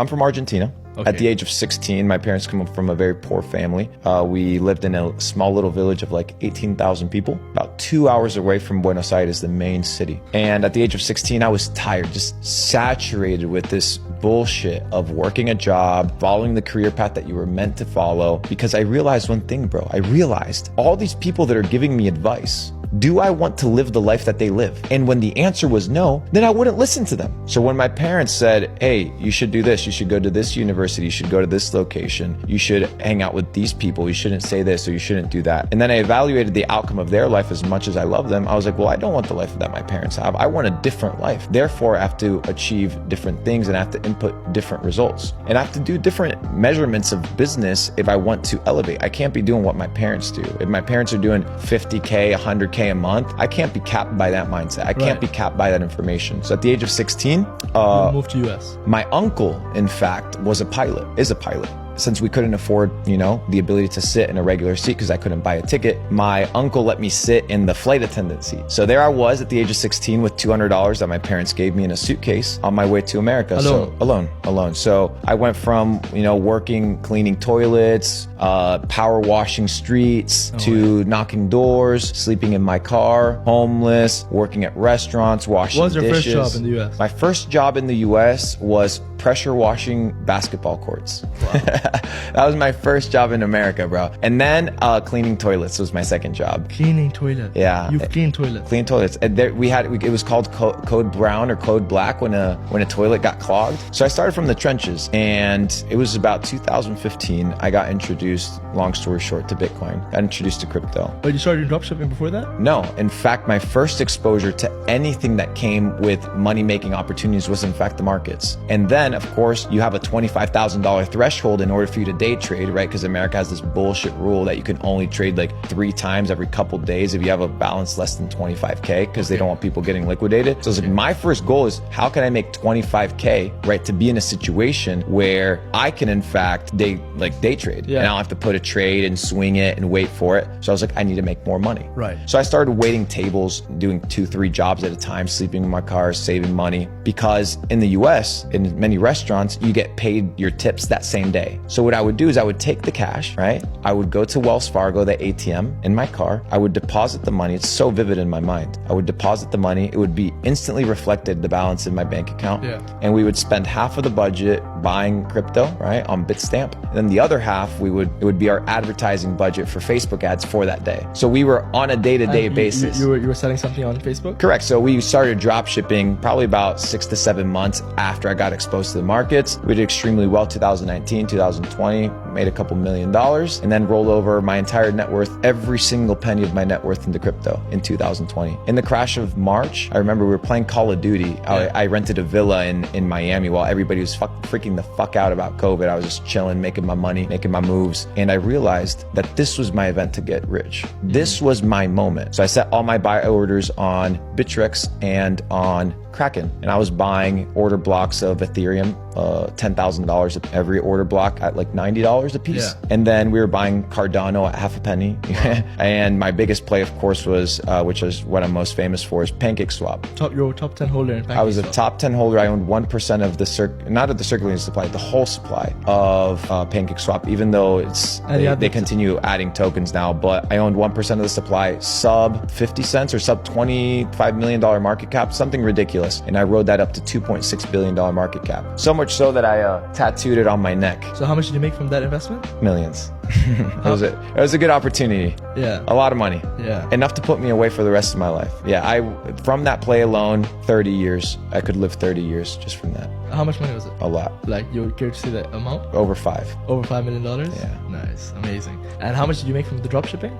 I'm from Argentina. Okay. At the age of 16, my parents come from a very poor family. We lived in a small little village of like 18,000 people, about 2 hours away from Buenos Aires, the main city. And at the age of 16, I was tired, just saturated with this bullshit of working a job, following the career path that you were meant to follow. Because I realized one thing, bro. I realized all these people that are giving me advice, do I want to live the life that they live? And when the answer was no, then I wouldn't listen to them. So when my parents said, hey, you should do this, you should go to this university, you should go to this location, you should hang out with these people, you shouldn't say this or you shouldn't do that. And then I evaluated the outcome of their life as much as I love them. I was like, well, I don't want the life that my parents have. I want a different life. Therefore, I have to achieve different things and I have to input different results. And I have to do different measurements of business if I want to elevate. I can't be doing what my parents do. If my parents are doing 50K, 100K a month, I can't be capped by that mindset. I can't be capped by that information. So at the age of 16, you moved to US. My uncle, in fact, is a pilot. Since we couldn't afford, the ability to sit in a regular seat because I couldn't buy a ticket, my uncle let me sit in the flight attendant seat. So there I was at the age of 16 with $200 that my parents gave me in a suitcase on my way to America. Alone. So I went from, working, cleaning toilets, power washing streets, to knocking doors, sleeping in my car, homeless, working at restaurants, washing dishes. What was your first job in the US? My first job in the US was pressure washing basketball courts. Wow. That was my first job in America, bro. And then cleaning toilets was my second job. Cleaning toilets? Yeah. You've cleaned toilets? Clean toilets. And it was called code brown or code black when a toilet got clogged. So I started from the trenches and it was about 2015 I got introduced, long story short, to Bitcoin. Got introduced to crypto. But you started dropshipping before that? No. In fact, my first exposure to anything that came with money-making opportunities was in fact the markets. And then, of course, you have a $25,000 threshold in order for you to day trade, right? Because America has this bullshit rule that you can only trade like 3 times every couple days if you have a balance less than 25K because they don't want people getting liquidated. So it's like my first goal is how can I make 25K, right? To be in a situation where I can in fact day trade. And I don't have to put a trade and swing it and wait for it. So I was like, I need to make more money. Right. So I started waiting tables, doing 2-3 jobs at a time, sleeping in my car, saving money. Because in the US, in many restaurants, you get paid your tips that same day. So what I would do is I would take the cash, right? I would go to Wells Fargo, the ATM in my car. I would deposit the money. It's so vivid in my mind. I would deposit the money. It would be instantly reflected, the balance in my bank account. Yeah. And we would spend half of the budget buying crypto, right? On Bitstamp. And then the other half, it would be our advertising budget for Facebook ads for that day. So we were on a day-to-day basis. You were selling something on Facebook? Correct. So we started drop shipping probably about 6 to 7 months after I got exposed to the markets. We did extremely well 2019, 2020, made a couple $1 million, and then rolled over my entire net worth, every single penny of my net worth into crypto in 2020. In the crash of March, I remember we were playing Call of Duty. I rented a villa in Miami while everybody was freaking the fuck out about COVID. I was just chilling, making my money, making my moves. And I realized that this was my event to get rich. This was my moment. So I set all my buy orders on Bittrex and on Kraken. And I was buying order blocks of Ethereum, $10,000 every order block at like $90 a piece. Yeah. And then we were buying Cardano at half a penny. And my biggest play, of course, was, which is what I'm most famous for, is PancakeSwap. Your top 10 holder in PancakeSwap. I was a top 10 holder. I owned 1% of the not of the circulating supply, the whole supply of PancakeSwap, even though they continue adding tokens now. But I owned 1% of the supply, sub 50 cents or sub $25 million market cap, something ridiculous. And I rode that up to $2.6 billion market cap. So much so that I tattooed it on my neck. So how much did you make from that investment? Millions. It was a good opportunity. Yeah. A lot of money. Yeah. Enough to put me away for the rest of my life. Yeah. From that play alone, 30 years. I could live 30 years just from that. How much money was it? A lot. Like, you're curious to see the amount? Over 5. Over $5 million? Yeah. Nice. Amazing. And how much did you make from the dropshipping?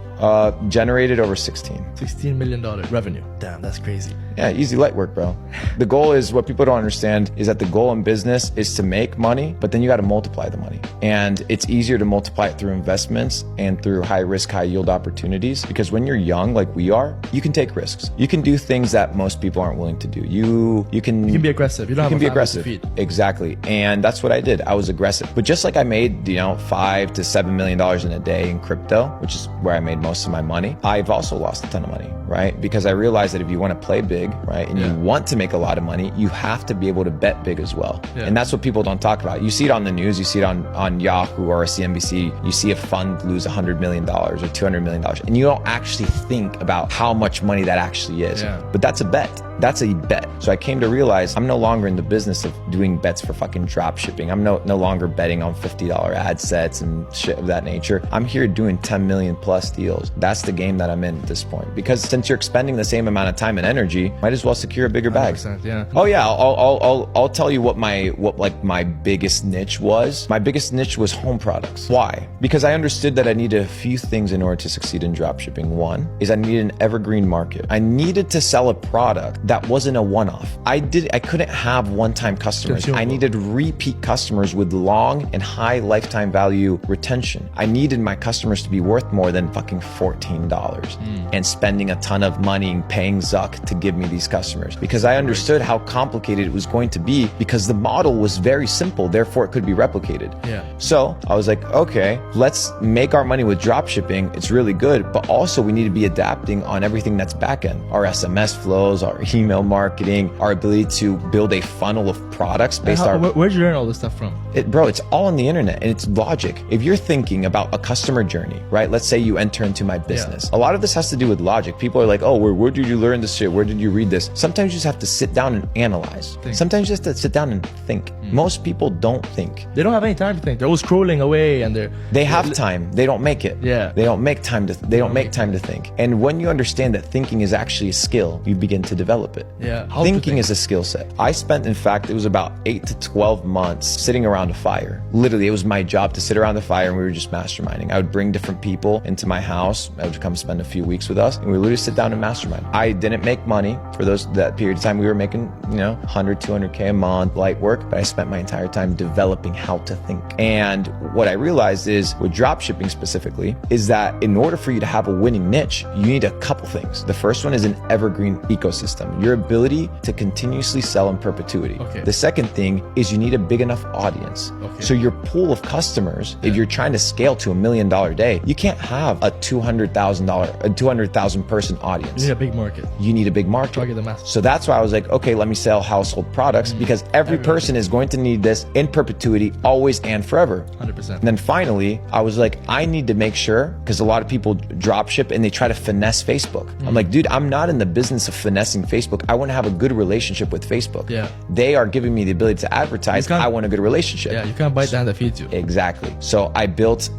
Generated over 16. $16 million revenue. Damn, that's crazy. Yeah, easy light work, bro. The goal is, what people don't understand is that the goal in business is to make money, but then you got to multiply the money. And it's easier to multiply it through investments and through high risk, high yield opportunities. Because when you're young, like we are, you can take risks. You can do things that most people aren't willing to do. You can be aggressive. You don't have a family to feed. Exactly. And that's what I did. I was aggressive. But just like I made, $5 to $7 million in a day in crypto, which is where I made most of my money, I've also lost a ton of money, right? Because I realized that if you want to play big, right, and you want to make a lot of money, you have to be able to bet big as well. Yeah. And that's what people don't talk about. You see it on the news, you see it on Yahoo or CNBC, you see a fund lose $100 million or $200 million, and you don't actually think about how much money that actually is. Yeah. But that's a bet. That's a bet. So I came to realize I'm no longer in the business of doing bets for fucking drop shipping. I'm no longer betting on $50 ad sets and shit of that nature. I'm here doing 10 million plus deals. That's the game that I'm in at this point. Because since you're expending the same amount of time and energy, might as well secure a bigger bag. Yeah. Oh yeah, I'll tell you what my biggest niche was. My biggest niche was home products. Why? Because I understood that I needed a few things in order to succeed in drop shipping. One is I needed an evergreen market. I needed to sell a product that wasn't a one-off. I couldn't have one-time customers. I needed repeat customers with long and high lifetime value retention. I needed my customers to be worth more than fucking $14 and spending a ton of money and paying Zuck to give me these customers, because I understood how complicated it was going to be, because the model was very simple, therefore it could be replicated. Yeah. So I was like, okay, let's make our money with drop shipping. It's really good, but also we need to be adapting on everything that's back end, our SMS flows, our email marketing, our ability to build a funnel of products based on. Where'd you learn all this stuff from? Bro, it's all on the internet, and it's logic. If you're thinking about a customer journey, right? Let's say you enter into my business. A lot of this has to do with logic. People are like, oh, where did you learn this shit? Where did you read this? Sometimes you just have to sit down and analyze. Sometimes you just have to sit down and think. Most people don't think. They don't have any time to think. They're always scrolling away, and they have time. They don't make it. Yeah. They don't make time to. They don't make time to think. And when you understand that thinking is actually a skill, you begin to develop it. Yeah. Thinking is a skill set. I spent, in fact, it was about 8 to 12 months sitting around a fire. Literally, it was my job to sit around the fire, and we were just masterminding. I would bring different people into my house. I would come spend a few weeks with us, and we would literally sit down and mastermind. I didn't make money for that period of time. We were making, 100, 200K a month, light work, but I spent my entire time developing how to think. And what I realized is, with drop shipping specifically, is that in order for you to have a winning niche, you need a couple things. The first one is an evergreen ecosystem, your ability to continuously sell in perpetuity. Okay. The second thing is you need a big enough audience. Okay. So your pool of customers, if you're trying to scale to $1 million day, you can't have a $200,000 person audience. You need a big market. You need a big market. Target the mass. So that's why I was like, okay, let me sell household products, because every person is going to need this in perpetuity, always and forever. 100%. And then finally, I was like, I need to make sure, because a lot of people drop ship and they try to finesse Facebook. I'm like, dude, I'm not in the business of finessing Facebook. I want to have a good relationship with Facebook. Yeah. They are giving me the ability to advertise. I want a good relationship. Yeah, you can't bite the hand that feeds you. Exactly. So I built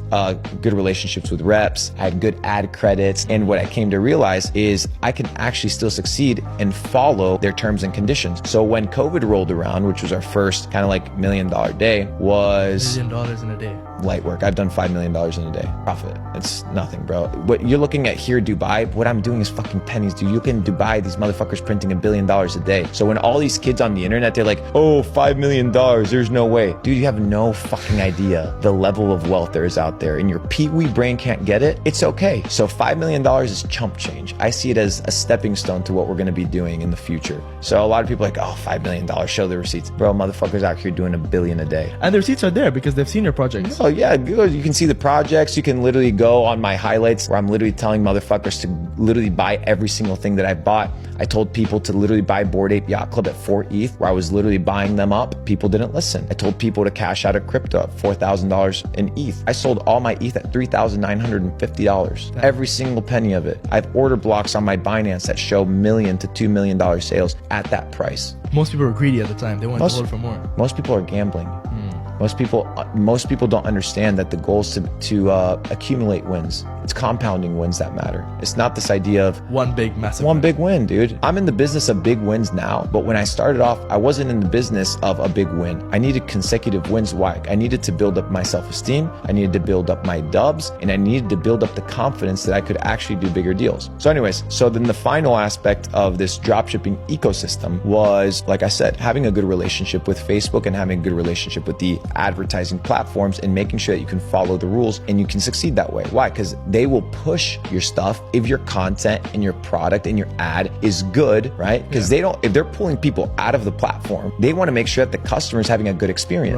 good relationships with reps. I had good ad credits. And what I came to realize is I can actually still succeed and follow their terms and conditions. So when COVID rolled around, which was our first kind of like $1 million day, was $1 million in a day. Light work. I've done $5 million in a day. Profit. It's nothing, bro. What you're looking at here, Dubai, what I'm doing is fucking pennies, dude. You look in Dubai, these motherfuckers printing $1 billion a day. So when all these kids on the internet, they're like, oh, $5 million, there's no way. Dude, you have no fucking idea the level of wealth there is out there, and your pee-wee brain can't get it. It's okay. So $5 million is chump change. I see it as a stepping stone to what we're going to be doing in the future. So a lot of people are like, oh, $5 million, show the receipts. Bro, motherfuckers out here doing $1 billion a day. And the receipts are there because they've seen your projects. Oh yeah, you can see the projects. You can literally go on my highlights where I'm literally telling motherfuckers to literally buy every single thing that I bought. I told people to literally buy Bored Ape Yacht Club at 4 ETH, where I was literally buying them up. People didn't listen. I told people to cash out of crypto at $4,000 in ETH. I sold all my ETH at $3,950. Every single penny of it. I have order blocks on my Binance that show $1 million to $2 million sales at that price. Most people were greedy at the time. They wanted to hold for more. Most people are gambling. Most people don't understand that the goal is to accumulate wins. It's compounding wins that matter. It's not this idea of One big, massive one win. big win, dude. I'm in the business of big wins now, but when I started off, I wasn't in the business of a big win. I needed consecutive wins. Why? I needed to build up my self-esteem. I needed to build up my dubs, and I needed to build up the confidence that I could actually do bigger deals. So anyways, so then the final aspect of this dropshipping ecosystem was, like I said, having a good relationship with Facebook and having a good relationship with the advertising platforms and making sure that you can follow the rules and you can succeed that way. Why? Because they will push your stuff if your content and your product and your ad is good, right? Because if they're pulling people out of the platform, they want to make sure that the customer is having a good experience. Right.